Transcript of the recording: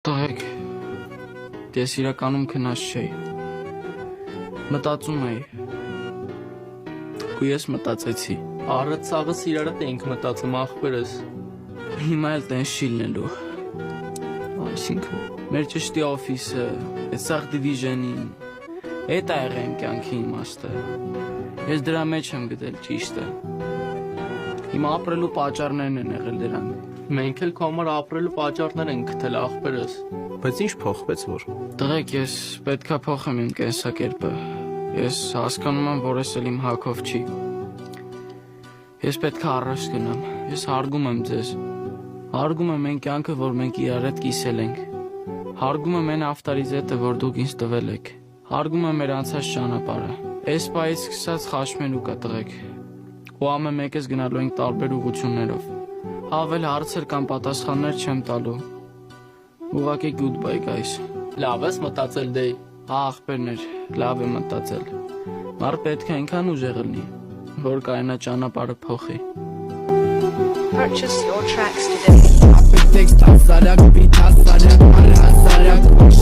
Տղեկ, ես իրականում քնած չէի, մտածում էի, ու ես մտածեցի, Առդ սաղը սիրարդ էինք մտածում աղբերս, հիմա էլ տենց չի լինելու, այսինքն, մեր ճշտի օֆիսը, այդ սաղ դիվիժենին, էդ ա եղել իմ կյանքի իմաստը, ես դրա մեջ եմ գտել ճիշտը, հիմա ապրելու պատճառներն են եղել դրան, մենք էլ քո համար ապրելու պատճառներ ենք գտել աղբերս, Բայց ինչ փոխվեց որ։ տղեկ ես պետքա փոխեմ իմ կենսակերպը, ես հասկանում եմ, որ ես էլ իմ հակով չի, ես պետքա առաջ գնամ, ես հարգում եմ ձեզ, հարգում եմ այն կյանքը, որ մենք իրար հետ կիսել ենք, հարգում եմ այն ավտարիզետը, որ դուք ինձ տվել եք, հարգում եմ մեր անցած ճանապարհը, այս պահից սկսած խաչմերուկ ա տղեկ, ու ամեն մեկս գնալու ենք տարբեր ուղղություններով, ավել հարցեր կամ պատասխաններ չեմ տալու, ուղղակի goodbye guys, լավ ես մտածել դե, աղբերներ, լավ եմ մտածել, մարդ պետք է այնքան ուժեղ լինի, որ կարենա ճանապարհը փոխի Purchase your tracks today. Appetex tasarrak, bir tasarrak, mal hasarrak, boş